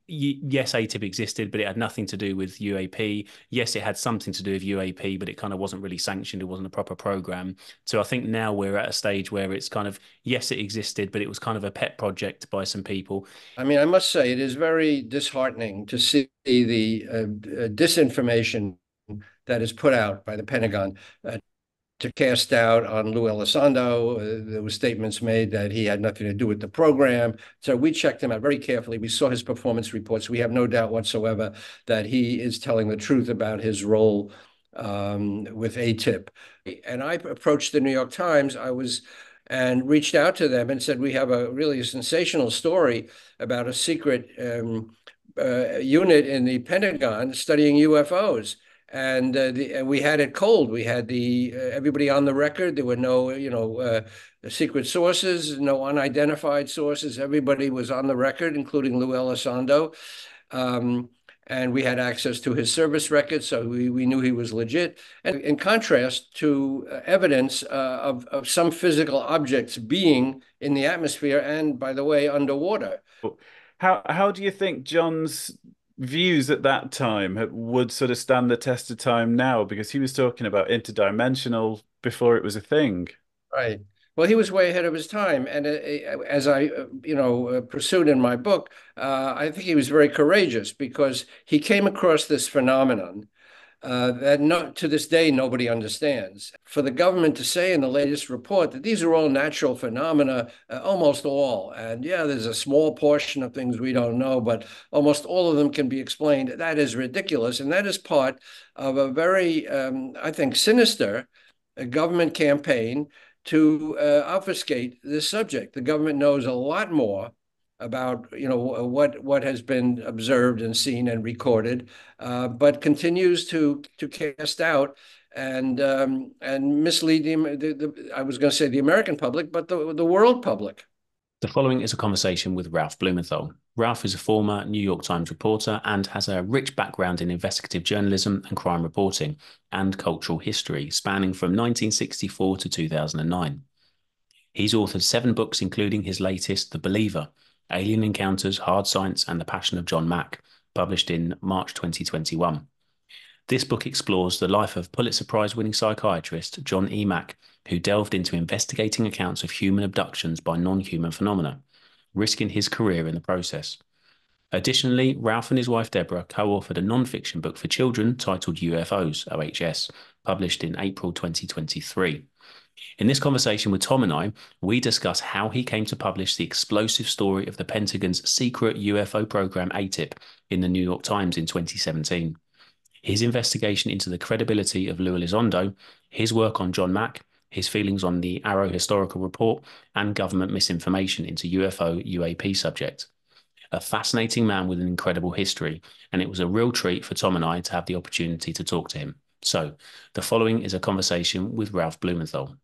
Yes, ATIP existed, but it had nothing to do with UAP. Yes, it had something to do with UAP, but it kind of wasn't really sanctioned. It wasn't a proper program. So I think now we're at a stage where it's kind of, yes, it existed, but it was kind of a pet project by some people. I mean, I must say it is very disheartening to see the disinformation that is put out by the Pentagon to cast doubt on Luis Elizondo. There were statements made that he had nothing to do with the program. So we checked him out very carefully. We saw his performance reports. We have no doubt whatsoever that he is telling the truth about his role with AATIP. And I approached the New York Times. And reached out to them and said, we have a really sensational story about a secret unit in the Pentagon studying UFOs. And we had it cold. We had everybody on the record. There were no, secret sources, no unidentified sources. Everybody was on the record, including Lou Elizondo. And we had access to his service records, so we knew he was legit. And in contrast to evidence of some physical objects being in the atmosphere and, by the way, underwater. How do you think John's views at that time would sort of stand the test of time now? Because he was talking about interdimensional before it was a thing. Right. Well, he was way ahead of his time, and as I, pursued in my book, I think he was very courageous because he came across this phenomenon that to this day nobody understands. For the government to say in the latest report that these are all natural phenomena, almost all, and yeah, there's a small portion of things we don't know, but almost all of them can be explained. That is ridiculous, and that is part of a very, I think, sinister government campaign to obfuscate this subject. The government knows a lot more about what has been observed and seen and recorded, but continues to cast out and mislead I was going to say the American public, but the world public. The following is a conversation with Ralph Blumenthal. Ralph is a former New York Times reporter and has a rich background in investigative journalism and crime reporting and cultural history, spanning from 1964 to 2009. He's authored 7 books, including his latest, The Believer, Alien Encounters, Hard Science, and the Passion of John Mack, published in March 2021. This book explores the life of Pulitzer Prize-winning psychiatrist Joh Mack, who delved into investigating accounts of human abductions by non-human phenomena, risking his career in the process. Additionally, Ralph and his wife Deborah co-authored a non-fiction book for children titled UFOs, OHS, published in April 2023. In this conversation with Tom and I, we discuss how he came to publish the explosive story of the Pentagon's secret UFO program AATIP in the New York Times in 2017, his investigation into the credibility of Luis Elizondo, his work on John Mack, his feelings on the AARO Historical Report, and government misinformation into UFO UAP subject. A fascinating man with an incredible history, and it was a real treat for Tom and I to have the opportunity to talk to him. So, the following is a conversation with Ralph Blumenthal.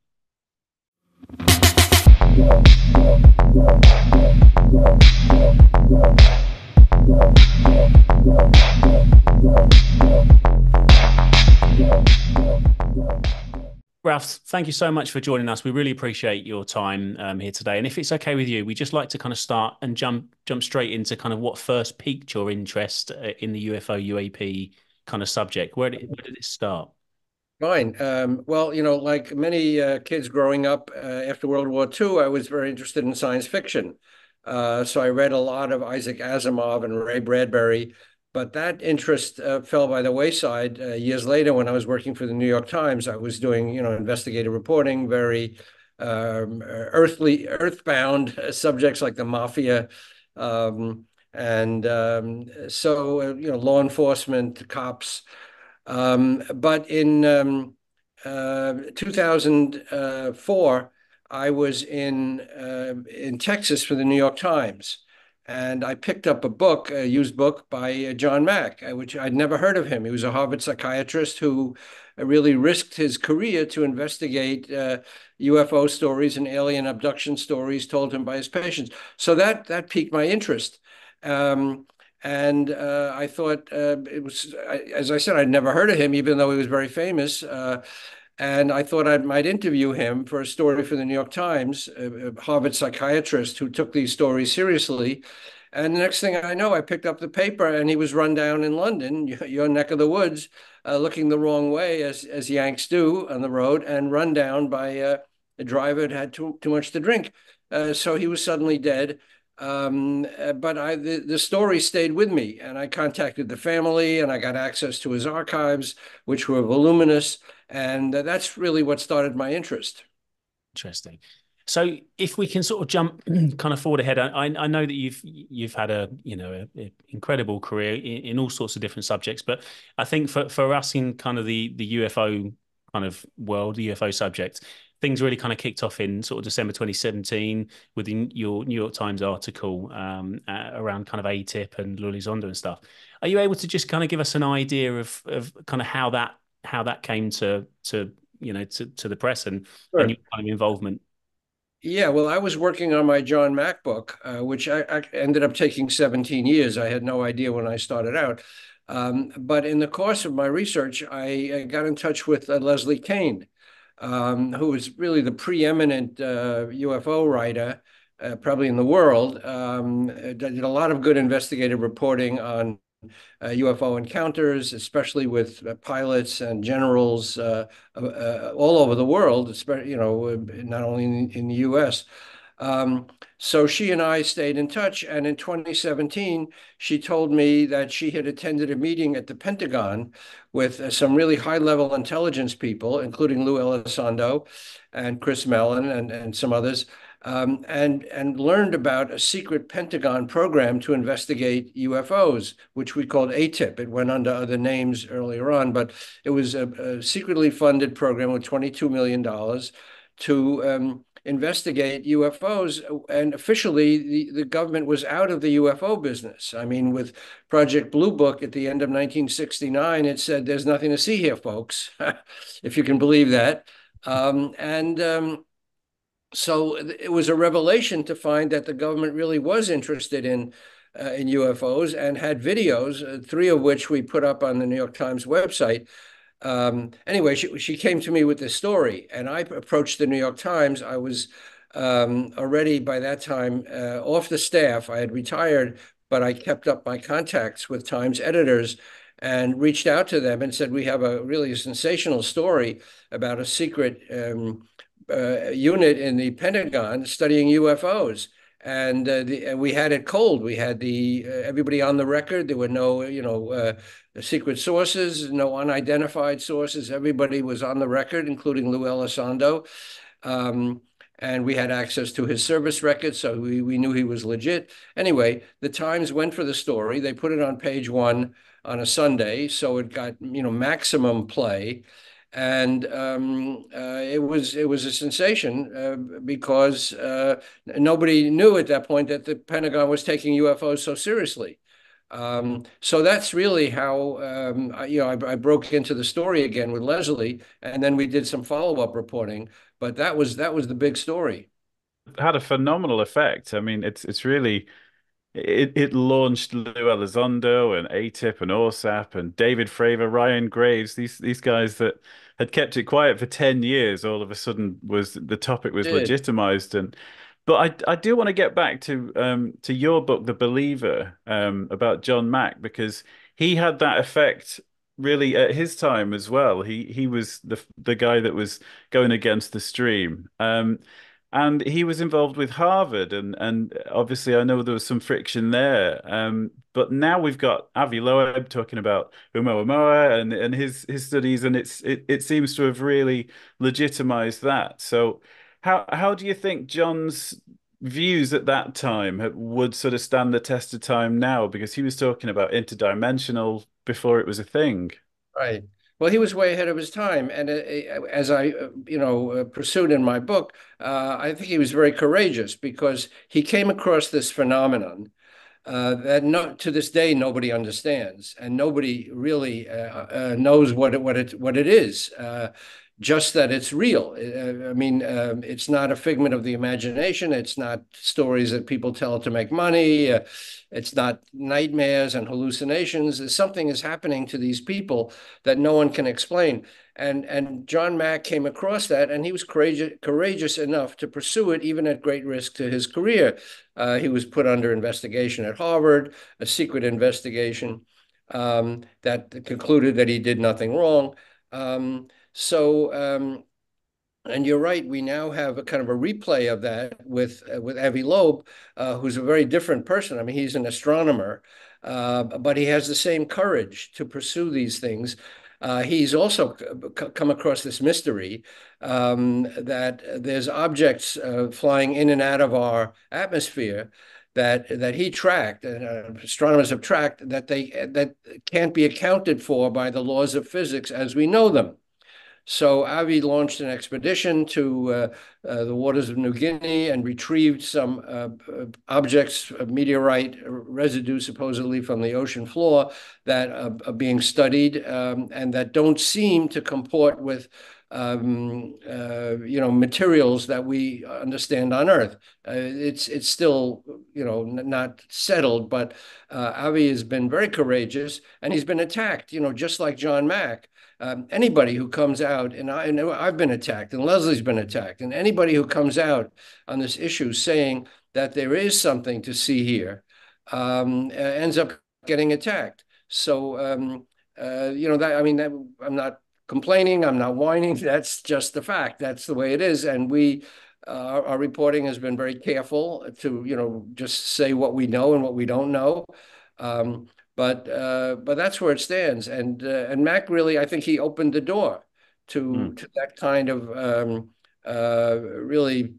Ralph, thank you so much for joining us. We really appreciate your time here today. And if it's okay with you, we just like to kind of start and jump straight into kind of what first piqued your interest in the UFO UAP kind of subject. Where did it start? Fine. Well, like many kids growing up after World War II, I was very interested in science fiction. So I read a lot of Isaac Asimov and Ray Bradbury, but that interest fell by the wayside. Years later, when I was working for the New York Times, I was doing, investigative reporting, very earthbound subjects like the mafia, law enforcement, cops. But in 2004, I was in Texas for the New York Times, and I picked up a used book by John Mack, which I'd never heard of him. He was a Harvard psychiatrist who really risked his career to investigate UFO stories and alien abduction stories told him by his patients. So that piqued my interest. And I thought it was, as I said, I'd never heard of him, even though he was very famous. And I thought I might interview him for a story for the New York Times, a Harvard psychiatrist who took these stories seriously. And the next thing I know, I picked up the paper and he was run down in London, your neck of the woods, looking the wrong way, as Yanks do on the road, and run down by a driver that had too much to drink. So he was suddenly dead. But the story stayed with me, and I contacted the family, and I got access to his archives, which were voluminous, and that's really what started my interest. Interesting. So if we can sort of jump kind of forward ahead, I know that you've had a incredible career in all sorts of different subjects, but I think for us in kind of the UFO kind of world, the UFO subject, things really kind of kicked off in sort of December 2017 with your New York Times article around kind of AATIP and Luis Elizondo and stuff. Are you able to just kind of give us an idea of kind of how that came to the press and Sure. your kind of involvement? Yeah, well, I was working on my John Mack book, which I ended up taking 17 years. I had no idea when I started out. But in the course of my research, I got in touch with Leslie Kean, who was really the preeminent UFO writer, probably in the world. Did a lot of good investigative reporting on UFO encounters, especially with pilots and generals all over the world, especially, not only in the US. So she and I stayed in touch. And in 2017, she told me that she had attended a meeting at the Pentagon with some really high-level intelligence people, including Lou Elizondo and Chris Mellon and some others, and learned about a secret Pentagon program to investigate UFOs, which we called AATIP. It went under other names earlier on, but it was a secretly funded program with $22 million to investigate UFOs. And officially, the government was out of the UFO business. I mean, with Project Blue Book at the end of 1969, it said, "There's nothing to see here, folks," if you can believe that. So it was a revelation to find that the government really was interested in UFOs and had videos, three of which we put up on the New York Times website. Anyway, she came to me with this story, and I approached the New York Times. I was already by that time off the staff. I had retired, but I kept up my contacts with Times editors and reached out to them and said, "We have a really sensational story about a secret unit in the Pentagon studying UFOs." And we had it cold. We had everybody on the record. There were no, secret sources, no unidentified sources. Everybody was on the record, including Lou Elizondo. And we had access to his service records, so we knew he was legit. Anyway, the Times went for the story. They put it on page one on a Sunday, so it got maximum play. And it was a sensation because nobody knew at that point that the Pentagon was taking UFOs so seriously. So that's really how I broke into the story again with Leslie, and then we did some follow-up reporting. But that was the big story. It had a phenomenal effect. I mean, it's really it launched Lou Elizondo and AATIP and ORSAP and David Fravor, Ryan Graves, these guys that had kept it quiet for 10 years, all of a sudden the topic was legitimized. But I do want to get back to your book, The Believer, about John Mack, because he had that effect really at his time as well. He was the guy that was going against the stream. And he was involved with Harvard, and obviously I know there was some friction there. But now we've got Avi Loeb talking about Oumuamua and his studies, and it seems to have really legitimized that. So how do you think John's views at that time would sort of stand the test of time now? Because he was talking about interdimensional before it was a thing. Right. Well, he was way ahead of his time, and as I, pursued in my book, I think he was very courageous because he came across this phenomenon that to this day nobody understands, and nobody really knows what it is. just that it's real. I mean, it's not a figment of the imagination. It's not stories that people tell to make money. It's not nightmares and hallucinations. Something is happening to these people that no one can explain. And John Mack came across that, and he was courageous enough to pursue it, even at great risk to his career. He was put under investigation at Harvard, a secret investigation that concluded that he did nothing wrong. And you're right, we now have a kind of a replay of that with Avi Loeb, who's a very different person. I mean, he's an astronomer, but he has the same courage to pursue these things. He's also come across this mystery that there's objects flying in and out of our atmosphere that he tracked, and astronomers have tracked, that can't be accounted for by the laws of physics as we know them. So Avi launched an expedition to the waters of New Guinea and retrieved some objects, meteorite residue supposedly from the ocean floor that are being studied and that don't seem to comport with materials that we understand on Earth. It's still, not settled, but Avi has been very courageous, and he's been attacked, just like John Mack. Anybody who comes out, and I know I've been attacked, and Leslie's been attacked, and anybody who comes out on this issue saying that there is something to see here ends up getting attacked. So, I'm not complaining, I'm not whining. That's just the fact. That's the way it is. And our reporting has been very careful to, just say what we know and what we don't know. But that's where it stands. And Mack really, I think he opened the door to that kind of really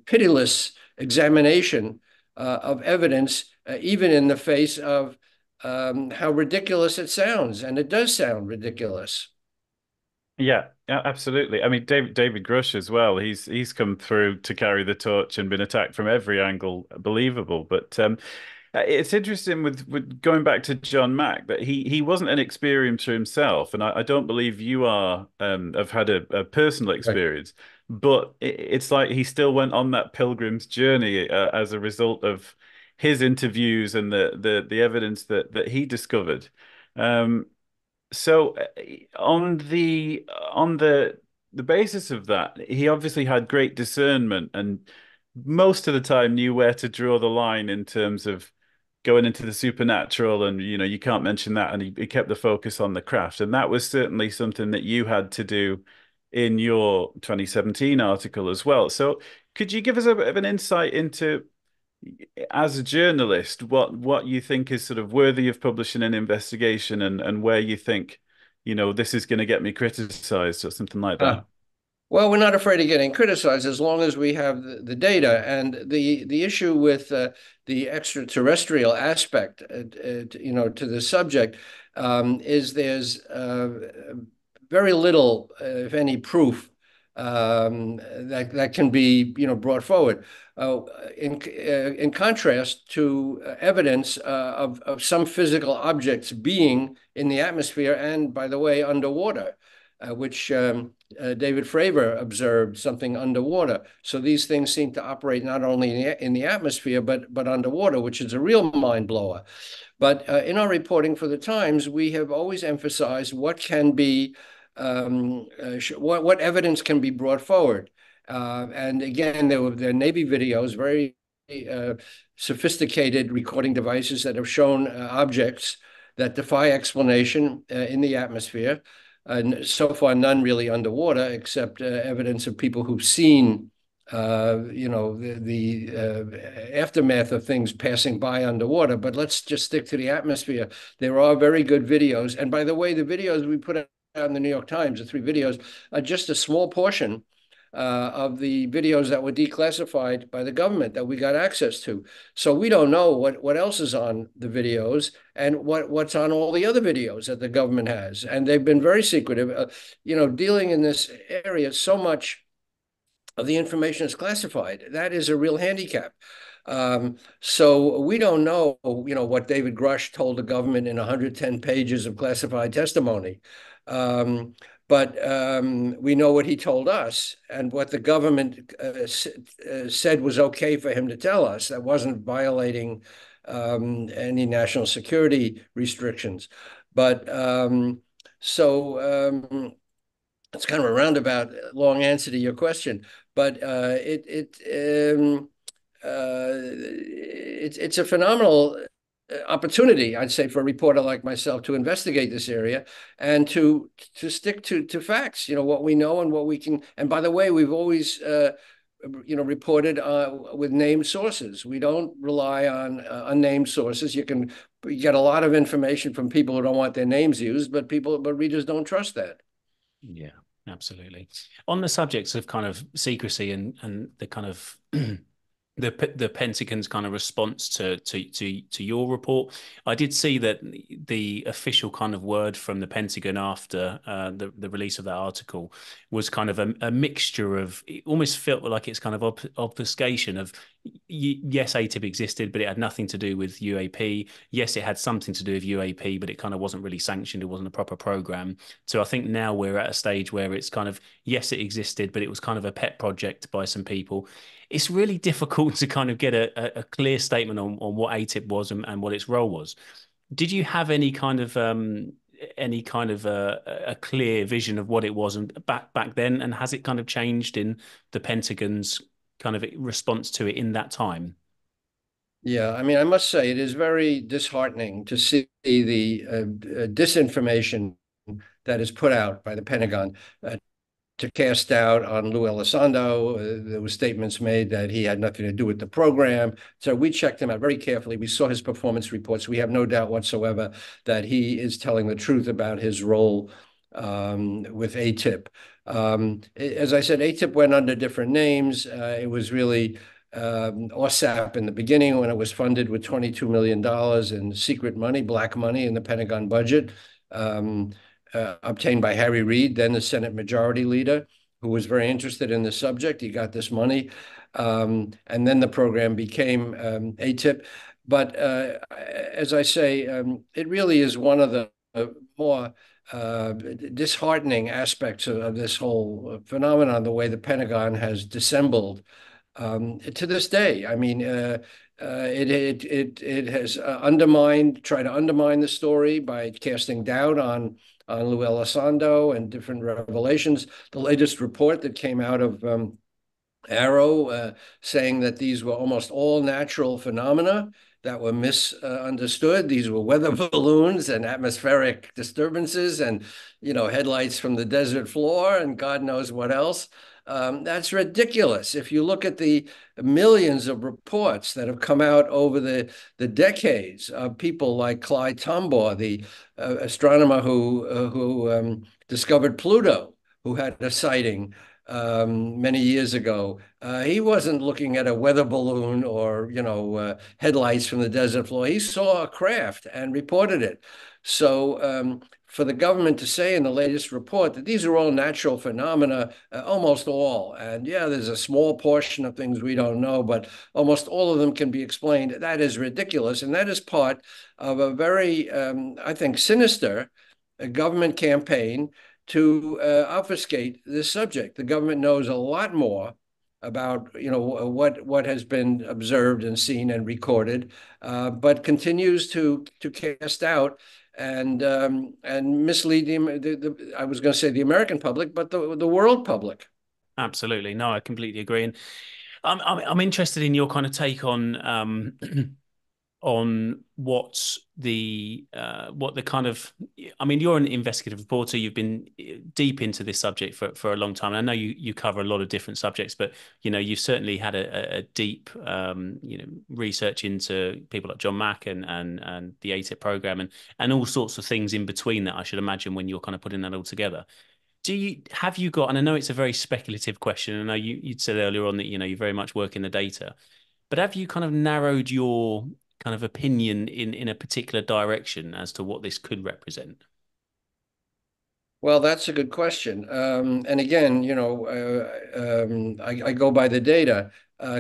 pitiless examination of evidence, even in the face of how ridiculous it sounds. And it does sound ridiculous. Yeah, absolutely. I mean, David Grush as well. He's come through to carry the torch and been attacked from every angle believable. But it's interesting with going back to John Mack that he wasn't an experiencer himself, and I don't believe you have had a personal experience. Right. But it's like he still went on that pilgrim's journey as a result of his interviews and the evidence that he discovered. So on the basis of that, he obviously had great discernment and most of the time knew where to draw the line in terms of going into the supernatural, and you can't mention that, and he kept the focus on the craft. And that was certainly something that you had to do in your 2017 article as well. So could you give us a bit of an insight into, as a journalist, what you think is sort of worthy of publishing an investigation, and where you think, this is going to get me criticized or something like that? Well, we're not afraid of getting criticized as long as we have the data. And the issue with the extraterrestrial aspect, to the subject, is there's very little, if any, proof that can be brought forward. In contrast to evidence of some physical objects being in the atmosphere and, by the way, underwater, which David Fravor observed something underwater. So these things seem to operate not only in the atmosphere, but underwater, which is a real mind blower. But in our reporting for the Times, we have always emphasized what can be what evidence can be brought forward. And again, there are Navy videos, very sophisticated recording devices that have shown objects that defy explanation in the atmosphere. And so far, none really underwater, except evidence of people who've seen, the aftermath of things passing by underwater. But let's just stick to the atmosphere. There are very good videos. And by the way, the videos we put out in the New York Times, the 3 videos, are just a small portion of the videos that were declassified by the government that we got access to. So we don't know what else is on the videos and what's on all the other videos that the government has. And they've been very secretive. Dealing in this area, so much of the information is classified. That is a real handicap. So we don't know, what David Grush told the government in 110 pages of classified testimony. But we know what he told us and what the government said was okay for him to tell us. That wasn't violating any national security restrictions. But it's kind of a roundabout, long answer to your question. But it's a phenomenal opportunity, I'd say, for a reporter like myself to investigate this area and to stick to facts, what we know and what we can. And by the way, we've always reported with named sources. We don't rely on unnamed sources. You get a lot of information from people who don't want their names used, but readers don't trust that. Yeah, absolutely. On the subjects of kind of secrecy and the kind of the Pentagon's kind of response to your report, I did see that the official kind of word from the Pentagon after the release of that article was kind of a mixture of, it almost felt like it's kind of obfuscation of, yes, AATIP existed, but it had nothing to do with UAP. Yes, it had something to do with UAP, but it kind of wasn't really sanctioned. It wasn't a proper program. So I think now we're at a stage where it's kind of, yes, it existed, but it was kind of a pet project by some people. It's really difficult to kind of get a clear statement on what AATIP was and what its role was. Did you have any kind of a clear vision of what it was back then, and has it kind of changed in the Pentagon's kind of response to it in that time? Yeah, I mean, I must say it is very disheartening to see the disinformation that is put out by the Pentagon to cast doubt on Luis Elizondo. There were statements made that he had nothing to do with the program. So we checked him out very carefully. We saw his performance reports. We have no doubt whatsoever that he is telling the truth about his role with AATIP. As I said, AATIP went under different names. It was really OSAP in the beginning, when it was funded with $22 million in secret money, black money in the Pentagon budget. Obtained by Harry Reid, then the Senate Majority Leader, who was very interested in the subject. He got this money, and then the program became AATIP. But as I say, it really is one of the more disheartening aspects of this whole phenomenon, the way the Pentagon has dissembled to this day. I mean, it has tried to undermine the story by casting doubt on Luis Elizondo and different revelations. The latest report that came out of AARO saying that these were almost all natural phenomena that were misunderstood. These were weather balloons and atmospheric disturbances and, headlights from the desert floor and God knows what else. That's ridiculous. If you look at the millions of reports that have come out over the decades of people like Clyde Tombaugh, the astronomer who discovered Pluto, who had a sighting many years ago. He wasn't looking at a weather balloon or, headlights from the desert floor. He saw a craft and reported it. So for the government to say in the latest report that these are all natural phenomena, almost all, and yeah, there's a small portion of things we don't know, but almost all of them can be explained. That is ridiculous. And that is part of a very, I think, sinister government campaign to obfuscate this subject. The government knows a lot more about what has been observed and seen and recorded, but continues to cast doubt and mislead I was going to say the American public, but the world public. Absolutely. No, I completely agree. And I'm interested in your kind of take on on what the kind of, I mean, you're an investigative reporter. You've been deep into this subject for a long time. And I know you cover a lot of different subjects, but you've certainly had a deep research into people like Joh Mack and the AATIP program and all sorts of things in between that, I should imagine, when you're kind of putting that all together. Have you got, and I know it's a very speculative question, I know you'd said earlier on that you very much work in the data, but have you kind of narrowed your kind of opinion in a particular direction as to what this could represent? Well, that's a good question. And again, I go by the data.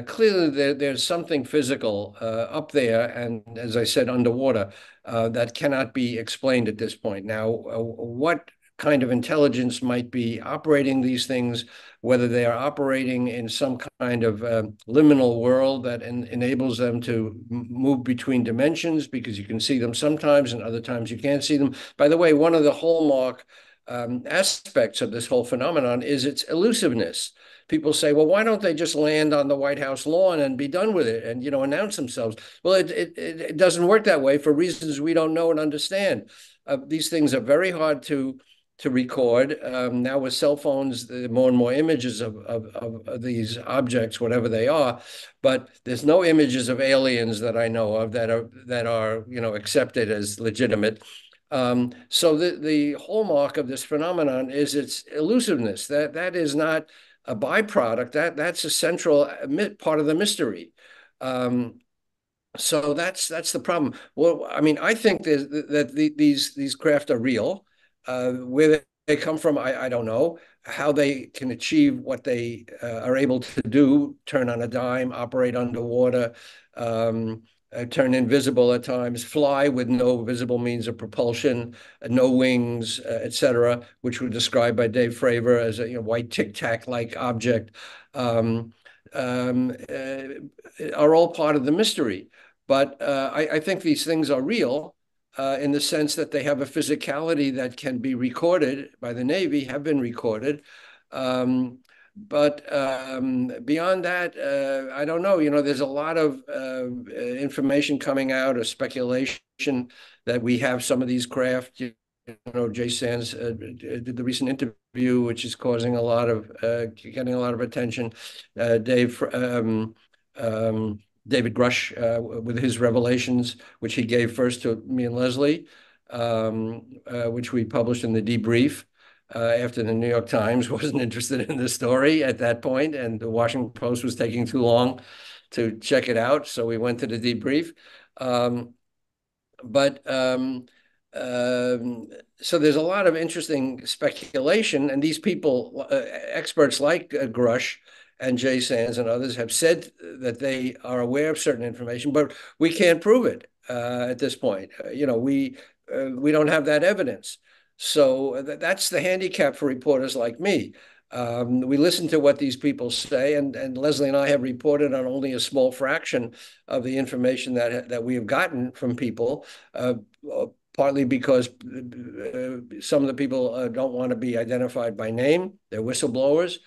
clearly there's something physical up there, and as I said, underwater, that cannot be explained at this point. Now, what kind of intelligence might be operating these things, whether they are operating in some kind of liminal world that enables them to move between dimensions, because you can see them sometimes and other times you can't see them. By the way, one of the hallmark aspects of this whole phenomenon is its elusiveness. People say, well, why don't they just land on the White House lawn and be done with it and, announce themselves? Well, it doesn't work that way for reasons we don't know and understand. These things are very hard to record. Now with cell phones, more and more images of these objects, whatever they are, but there's no images of aliens that I know of that are accepted as legitimate. So the hallmark of this phenomenon is its elusiveness. That is not a byproduct. That's a central part of the mystery. So that's the problem. Well, I mean, I think that these craft are real. Where they come from, I don't know. How they can achieve what they are able to do, turn on a dime, operate underwater, turn invisible at times, fly with no visible means of propulsion, no wings, etc., which were described by Dave Fravor as a white tic-tac-like object, are all part of the mystery. But I think these things are real in the sense that they have a physicality that can be recorded by the Navy, have been recorded. But beyond that, I don't know. There's a lot of information coming out or speculation that we have some of these craft. Jay Sands did the recent interview, which is causing getting a lot of attention. David Grush with his revelations, which he gave first to me and Leslie, which we published in the debrief. After the New York Times wasn't interested in the story at that point, and the Washington Post was taking too long to check it out, so we went to the debrief. So there's a lot of interesting speculation, and these people, experts like Grush and Jay Sands and others, have said that they are aware of certain information, but we can't prove it at this point. We don't have that evidence. So that's the handicap for reporters like me. We listen to what these people say, and Leslie and I have reported on only a small fraction of the information that we have gotten from people, partly because some of the people don't want to be identified by name. They're whistleblowers.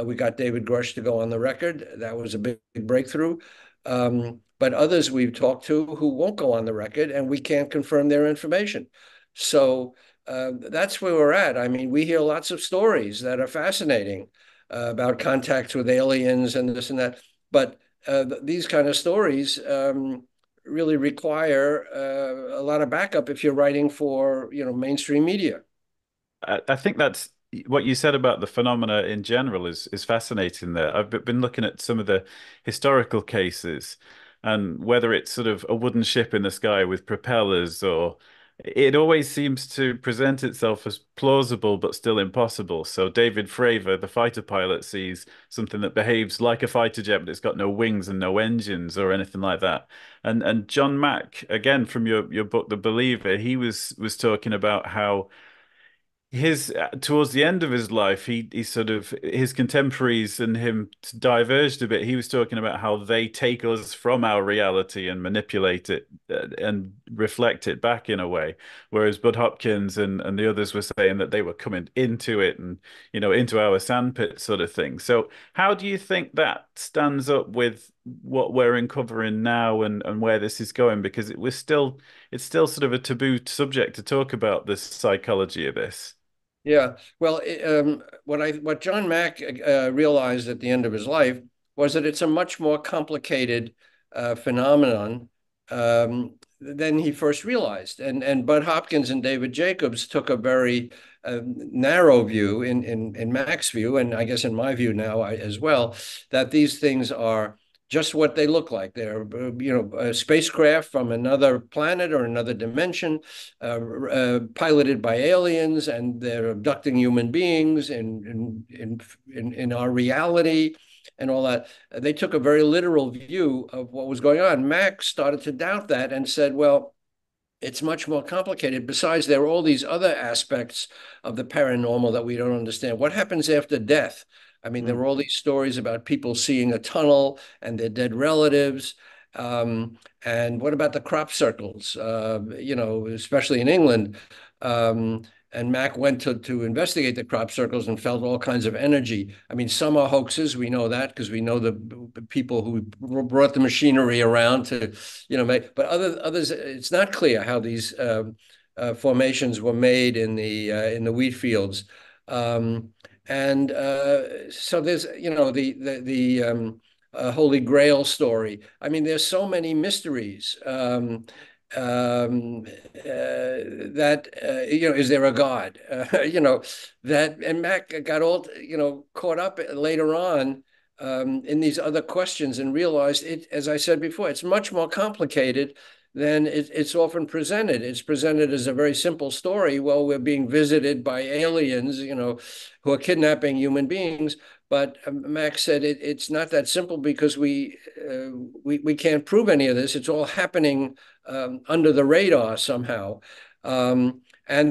We got David Grush to go on the record. That was a big breakthrough. But others we've talked to who won't go on the record, and we can't confirm their information. So that's where we're at. I mean, we hear lots of stories that are fascinating about contacts with aliens and this and that. But these kind of stories really require a lot of backup if you're writing for mainstream media. I think that's what you said about the phenomena in general is fascinating there. I've been looking at some of the historical cases, and whether it's sort of a wooden ship in the sky with propellers, or it always seems to present itself as plausible but still impossible. So David Fravor, the fighter pilot, sees something that behaves like a fighter jet, but it's got no wings and no engines or anything like that. And John Mack, again from your book, The Believer, he was talking about how his towards the end of his life, he sort of, his contemporaries and him diverged a bit. He was talking about how they take us from our reality and manipulate it and reflect it back in a way, whereas Bud Hopkins and the others were saying that they were coming into it and into our sandpit sort of thing. So how do you think that stands up with what we're uncovering now and where this is going? Because it's still sort of a taboo subject to talk about the psychology of this. Yeah, well, what John Mack realized at the end of his life was that it's a much more complicated phenomenon than he first realized. And Bud Hopkins and David Jacobs took a very narrow view in Mack's view, and I guess in my view now as well, that these things are just what they look like. They're, a spacecraft from another planet or another dimension, piloted by aliens, and they're abducting human beings in our reality. and all that. They took a very literal view of what was going on. Mack started to doubt that and said, well, it's much more complicated. Besides, there are all these other aspects of the paranormal that we don't understand. What happens after death? I mean, there were all these stories about people seeing a tunnel and their dead relatives. And what about the crop circles? Especially in England. And Mack went to investigate the crop circles and felt all kinds of energy. I mean, some are hoaxes. We know that because we know the people who brought the machinery around to, make. But others, it's not clear how these formations were made in the wheat fields. So there's, the Holy Grail story. I mean, there's so many mysteries. That is there a God? That, and Mack got all caught up later on in these other questions and realized it, as I said before, it's much more complicated than it's often presented. It's presented as a very simple story. Well, we're being visited by aliens, who are kidnapping human beings. But Mack said it's not that simple because we can't prove any of this. It's all happening under the radar somehow. And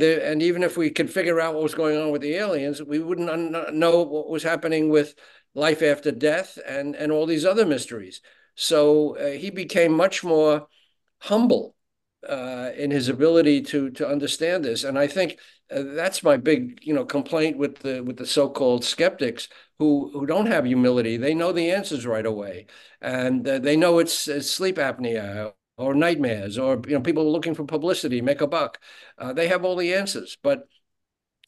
even if we could figure out what was going on with the aliens, we wouldn't know what was happening with life after death and all these other mysteries. So he became much more humble in his ability to understand this. And I think that's my big complaint with the so-called skeptics who don't have humility. They know the answers right away, and they know it's sleep apnea or nightmares, or people looking for publicity, make a buck. They have all the answers. But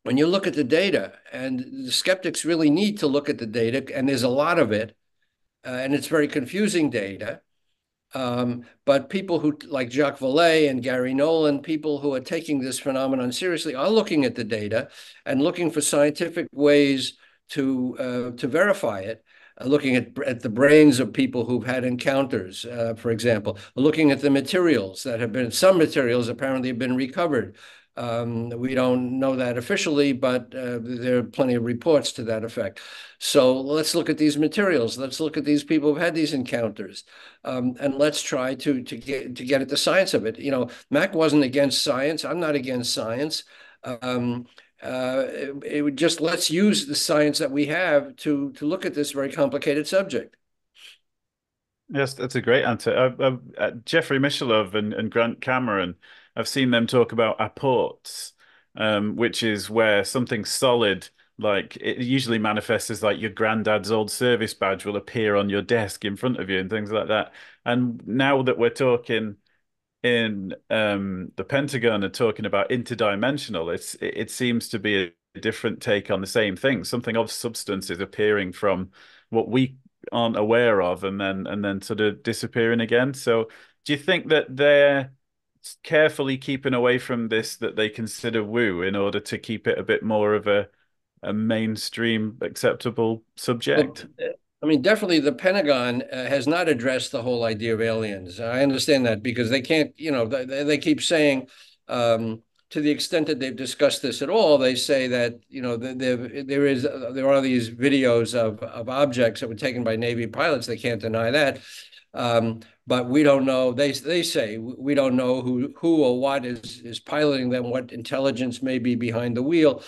when you look at the data, and the skeptics really need to look at the data, and there's a lot of it, and it's very confusing data. But people who, like Jacques Vallée and Gary Nolan, people who are taking this phenomenon seriously, are looking at the data and looking for scientific ways to verify it. Looking at the brains of people who've had encounters, for example, looking at the materials that have been, some materials apparently have been recovered. We don't know that officially, but there are plenty of reports to that effect. So let's look at these materials. Let's look at these people who've had these encounters, and let's try to get at the science of it. Mack wasn't against science. I'm not against science. It would just, let's use the science that we have to look at this very complicated subject. Yes, that's a great answer. Jeffrey Mishalove and Grant Cameron, I've seen them talk about apports, which is where something solid, like it usually manifests as like your granddad's old service badge will appear on your desk in front of you and things like that. And now that we're talking in the Pentagon and talking about interdimensional, it seems to be a different take on the same thing. Something of substance is appearing from what we aren't aware of, and then sort of disappearing again. So do you think that they're carefully keeping away from this, that they consider woo, in order to keep it a bit more of a mainstream acceptable subject? Well, I mean, definitely the Pentagon has not addressed the whole idea of aliens. I understand that because they can't, they keep saying, to the extent that they've discussed this at all, they say that, there are these videos of objects that were taken by Navy pilots. They can't deny that. But we don't know, they say, we don't know who or what is piloting them, what intelligence may be behind the wheel.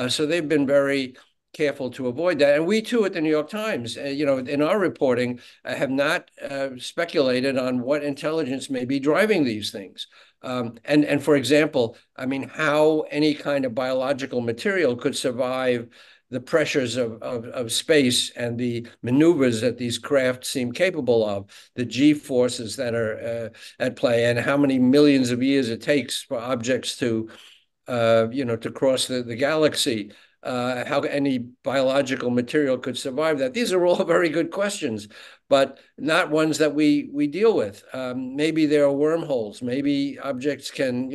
So they've been very careful to avoid that. And we too at the New York Times, in our reporting, have not speculated on what intelligence may be driving these things. And for example, I mean, how any kind of biological material could survive the pressures of space and the maneuvers that these craft seem capable of, the G forces that are at play, and how many millions of years it takes for objects to cross the galaxy. How any biological material could survive that. These are all very good questions, but not ones that we deal with. Maybe there are wormholes. Maybe objects can,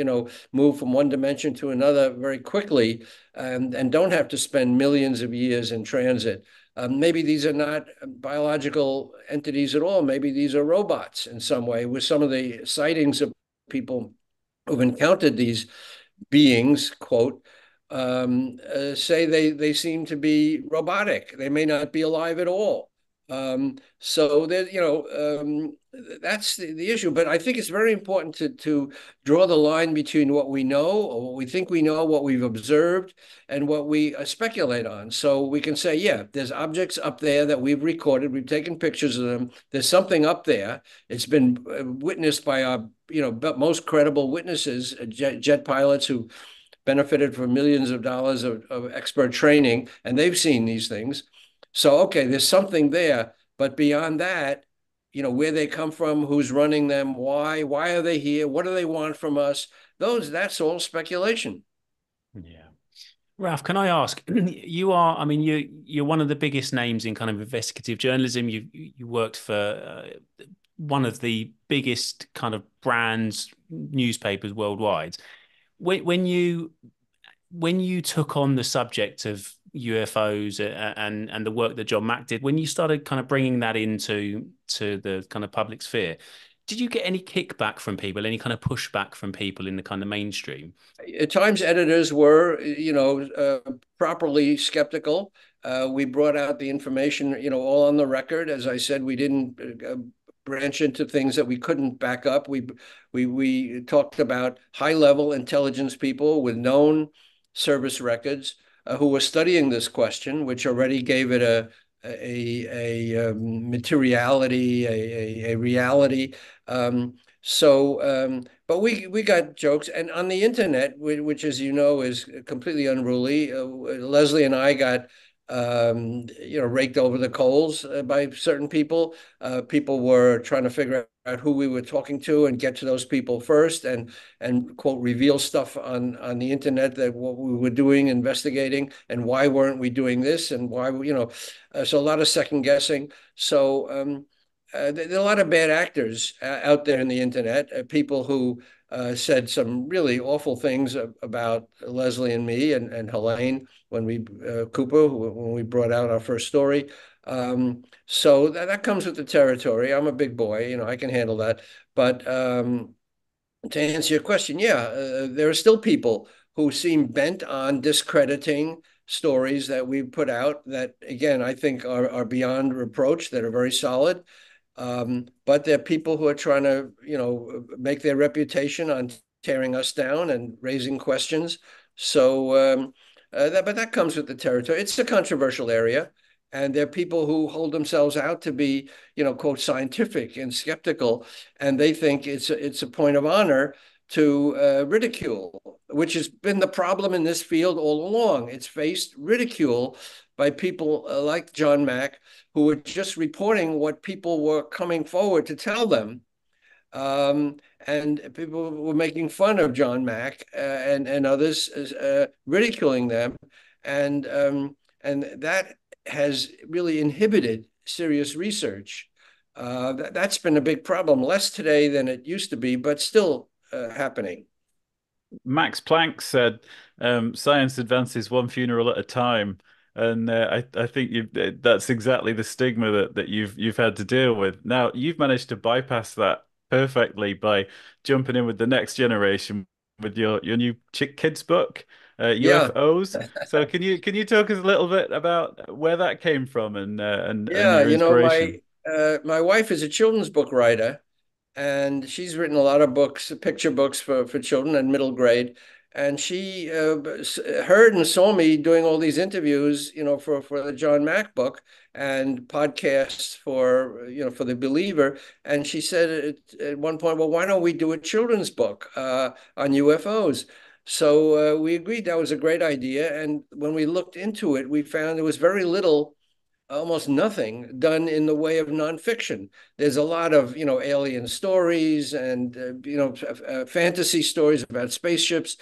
move from one dimension to another very quickly, and don't have to spend millions of years in transit. Maybe these are not biological entities at all. Maybe these are robots in some way. With some of the sightings of people who've encountered these beings, quote, say they seem to be robotic. They may not be alive at all. So there, that's the issue. But I think it's very important to draw the line between what we know, or what we think we know, what we've observed, and what we speculate on. So we can say, yeah, there's objects up there that we've recorded. We've taken pictures of them. There's something up there. It's been witnessed by our, most credible witnesses, jet pilots who benefited from millions of dollars of expert training, and they've seen these things. So, okay, there's something there. But beyond that, where they come from, who's running them, why are they here? What do they want from us? That's all speculation. Yeah. Ralph, can I ask, you're one of the biggest names in kind of investigative journalism. You worked for one of the biggest kind of brands, newspapers worldwide. When you took on the subject of UFOs and the work that Joh Mack did, when you started kind of bringing that into the kind of public sphere, did you get any kickback from people, any kind of pushback from people in the kind of mainstream? At times, editors were, properly skeptical. We brought out the information, all on the record. As I said, we didn't branch into things that we couldn't back up. We talked about high-level intelligence people with known service records who were studying this question, which already gave it a materiality, a reality. But we got jokes, and on the internet, which, as you know, is completely unruly. Leslie and I got raked over the coals by certain people. People were trying to figure out who we were talking to and get to those people first, and quote, reveal stuff on the internet, that what we were doing, investigating, and why weren't we doing this, and why, so a lot of second guessing. So there are a lot of bad actors out there in the internet, people who said some really awful things about Leslie and me and Helene Cooper, when we brought out our first story. So that comes with the territory. I'm a big boy, I can handle that. But to answer your question, yeah, there are still people who seem bent on discrediting stories that we put out that, again, I think are beyond reproach, that are very solid. But there are people who are trying to, make their reputation on tearing us down and raising questions. So, but that comes with the territory. It's a controversial area, and there are people who hold themselves out to be, quote, scientific and skeptical, and they think it's a point of honor to ridicule, which has been the problem in this field all along. It's faced ridicule by people like John Mack, who were just reporting what people were coming forward to tell them. And people were making fun of John Mack and others, ridiculing them. And that has really inhibited serious research. That's been a big problem, less today than it used to be, but still happening. Max Planck said, "Science advances one funeral at a time," and I think that's exactly the stigma that you've had to deal with. Now you've managed to bypass that perfectly by jumping in with the next generation with your new kids book, Yeah. UFOs. So can you talk us a little bit about where that came from and Yeah, your inspiration? my wife is a children's book writer, and she's written a lot of books, picture books for children in middle grade. And she heard and saw me doing all these interviews, for the John Mack book and podcasts for the Believer. And she said at one point, well, why don't we do a children's book on UFOs? So we agreed that was a great idea. And when we looked into it, we found there was very little, almost nothing done in the way of nonfiction. There's a lot of, alien stories and, fantasy stories about spaceships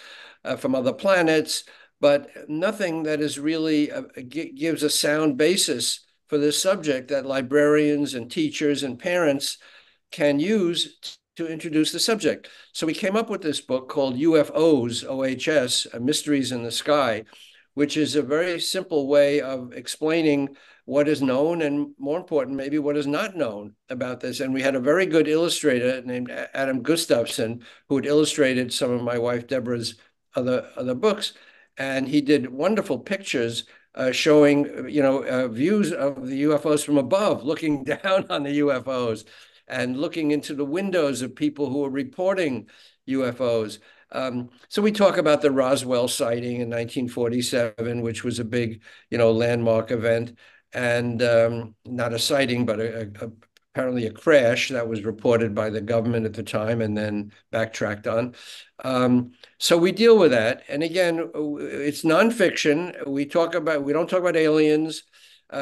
from other planets, but nothing that is really gives a sound basis for this subject that librarians and teachers and parents can use to introduce the subject. So we came up with this book called UFOs, OHS, Mysteries in the Sky, which is a very simple way of explaining what is known and, more important, maybe what is not known about this. And we had a very good illustrator named Adam Gustafson, who had illustrated some of my wife Deborah's other books. And he did wonderful pictures showing, views of the UFOs from above, looking down on the UFOs and looking into the windows of people who are reporting UFOs. So we talk about the Roswell sighting in 1947, which was a big, landmark event, and not a sighting, but apparently a crash that was reported by the government at the time and then backtracked on. So we deal with that. And again, it's nonfiction. We don't talk about aliens.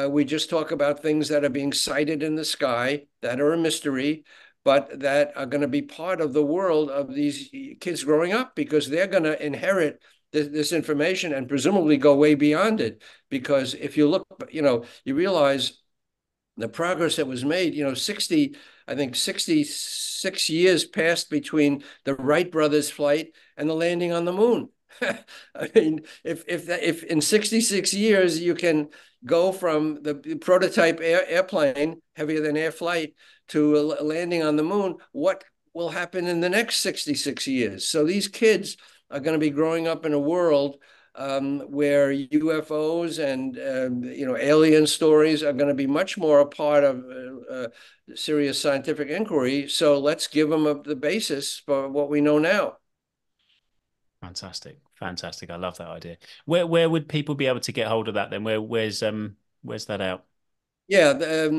We just talk about things that are being sighted in the sky that are a mystery, but that are going to be part of the world of these kids growing up, because they're going to inherit this information and presumably go way beyond it. Because if you look, you realize the progress that was made, 66 years passed between the Wright brothers flight and the landing on the moon. I mean, if in 66 years you can go from the prototype airplane, heavier than air flight, to a landing on the moon, what will happen in the next 66 years? So these kids are going to be growing up in a world where UFOs and alien stories are going to be much more a part of serious scientific inquiry. So let's give them the basis for what we know now. Fantastic. I love that idea. Where would people be able to get hold of that then? Where's that out? Yeah,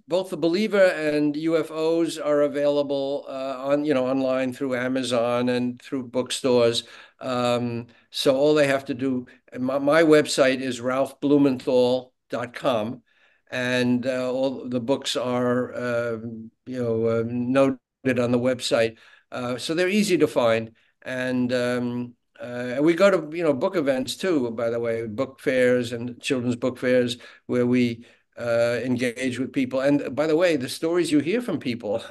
both The Believer and UFOs are available online through Amazon and through bookstores. So all they have to do, my website is ralphblumenthal.com, and all the books are noted on the website. So they're easy to find. And we go to book events too, by the way, book fairs and children's book fairs, where we engage with people. And by the way, the stories you hear from people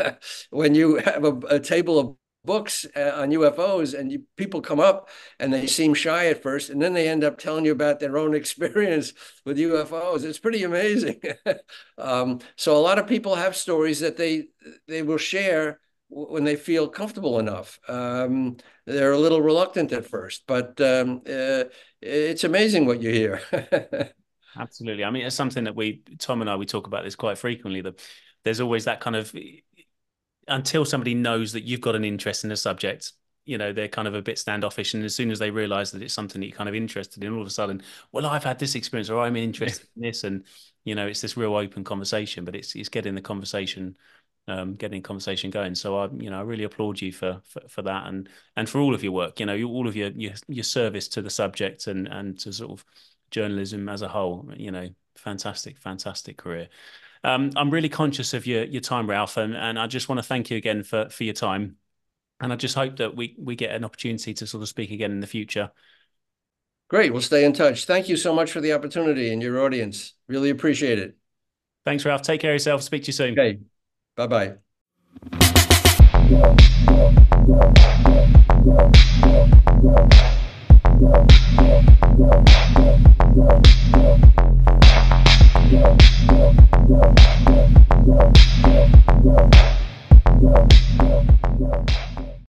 when you have a table of books on UFOs, and people come up and they seem shy at first, and then they end up telling you about their own experience with UFOs. It's pretty amazing. So a lot of people have stories that they will share when they feel comfortable enough. They're a little reluctant at first, but it's amazing what you hear. Absolutely. I mean, it's something that Tom and I, we talk about this quite frequently, that there's always that kind of, until somebody knows that you've got an interest in the subject, they're kind of a bit standoffish. And as soon as they realize that it's something that you're kind of interested in, all of a sudden, well, I've had this experience, or I'm interested in this. And, it's this real open conversation, but it's getting the conversation going. So I really applaud you for that, and for all of your work, all of your service to the subject and to sort of journalism as a whole. Fantastic career. I'm really conscious of your time, Ralph, and I just want to thank you again for your time. And I just hope that we get an opportunity to sort of speak again in the future. Great. We'll stay in touch. Thank you so much for the opportunity and your audience. Really appreciate it. Thanks, Ralph. Take care of yourself. Speak to you soon. Okay. Bye-bye.